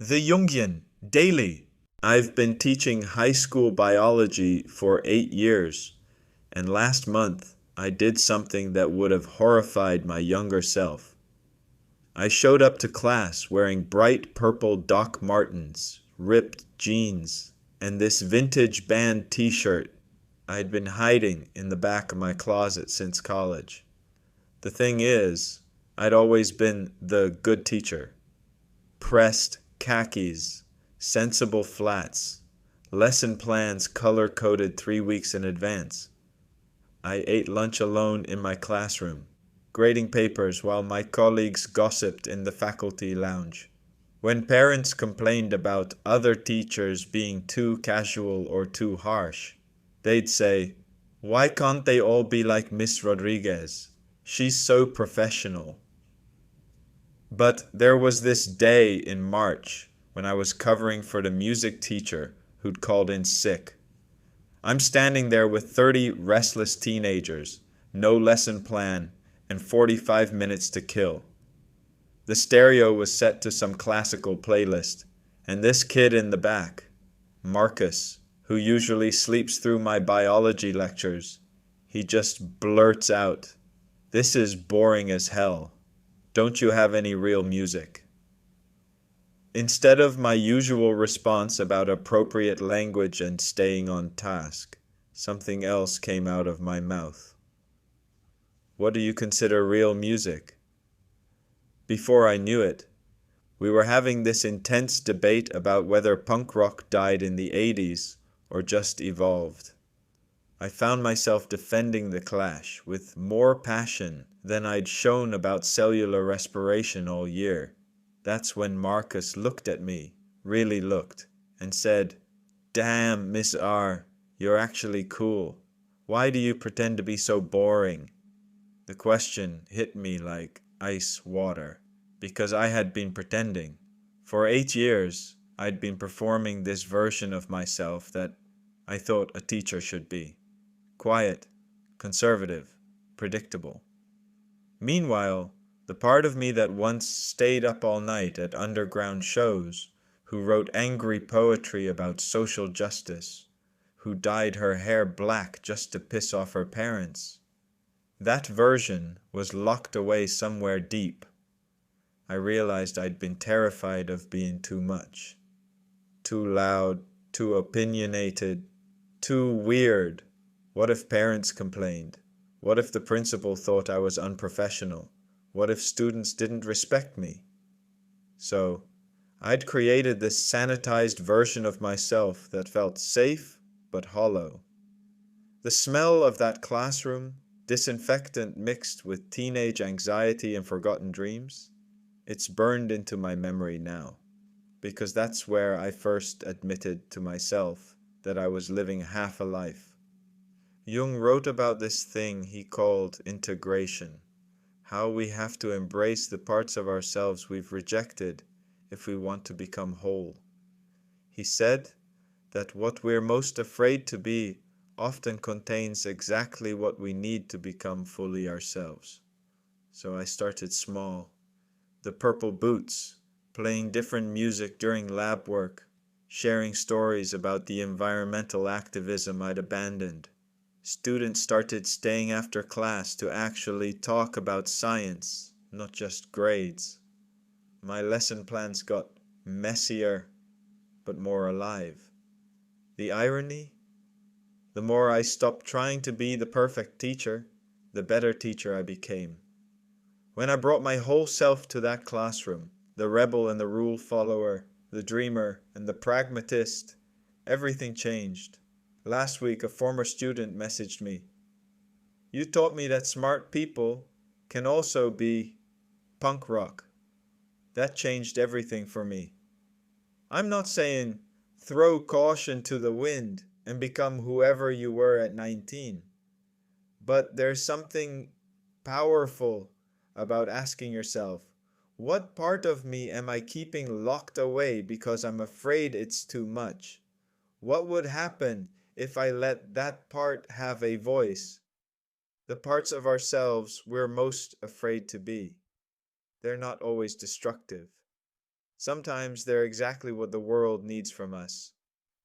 The Jungian, daily. I've been teaching high school biology for 8 years, and last month I did something that would have horrified my younger self. I showed up to class wearing bright purple Doc Martens, ripped jeans, and this vintage band t-shirt I'd been hiding in the back of my closet since college. The thing is, I'd always been the good teacher. Pressed khakis, sensible flats, lesson plans color-coded 3 weeks in advance. I ate lunch alone in my classroom, grading papers while my colleagues gossiped in the faculty lounge. When parents complained about other teachers being too casual or too harsh, they'd say, "Why can't they all be like Miss Rodriguez? She's so professional." But there was this day in March when I was covering for the music teacher who'd called in sick. I'm standing there with 30 restless teenagers, no lesson plan, and 45 minutes to kill. The stereo was set to some classical playlist, and this kid in the back, Marcus, who usually sleeps through my biology lectures, he just blurts out, "This is boring as hell. Don't you have any real music?" Instead of my usual response about appropriate language and staying on task, something else came out of my mouth. "What do you consider real music?" Before I knew it, we were having this intense debate about whether punk rock died in the 80s or just evolved. I found myself defending the Clash with more passion than I'd shown about cellular respiration all year. That's when Marcus looked at me, really looked, and said, "Damn, Miss R, you're actually cool. Why do you pretend to be so boring?" The question hit me like ice water, because I had been pretending. For 8 years, I'd been performing this version of myself that I thought a teacher should be. Quiet, conservative, predictable. Meanwhile, the part of me that once stayed up all night at underground shows, who wrote angry poetry about social justice, who dyed her hair black just to piss off her parents, that version was locked away somewhere deep. I realized I'd been terrified of being too much. Too loud, too opinionated, too weird. What if parents complained? What if the principal thought I was unprofessional? What if students didn't respect me? So, I'd created this sanitized version of myself that felt safe but hollow. The smell of that classroom, disinfectant mixed with teenage anxiety and forgotten dreams, it's burned into my memory now, because that's where I first admitted to myself that I was living half a life. Jung wrote about this thing he called integration, how we have to embrace the parts of ourselves we've rejected if we want to become whole. He said that what we're most afraid to be often contains exactly what we need to become fully ourselves. So I started small. The Purple Boots, playing different music during lab work, sharing stories about the environmental activism I'd abandoned. Students started staying after class to actually talk about science, not just grades. My lesson plans got messier, but more alive. The irony? The more I stopped trying to be the perfect teacher, the better teacher I became. When I brought my whole self to that classroom, the rebel and the rule follower, the dreamer and the pragmatist, everything changed. Last week, a former student messaged me. "You taught me that smart people can also be punk rock." That changed everything for me. I'm not saying throw caution to the wind and become whoever you were at 19. But there's something powerful about asking yourself, what part of me am I keeping locked away because I'm afraid it's too much? What would happen if I let that part have a voice? The parts of ourselves we're most afraid to be. They're not always destructive. Sometimes they're exactly what the world needs from us.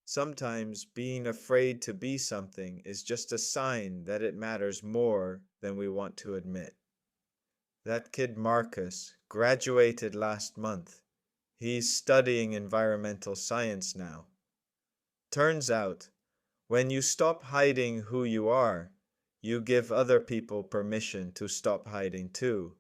Sometimes being afraid to be something is just a sign that it matters more than we want to admit. That kid Marcus graduated last month. He's studying environmental science now. Turns out, when you stop hiding who you are, you give other people permission to stop hiding too.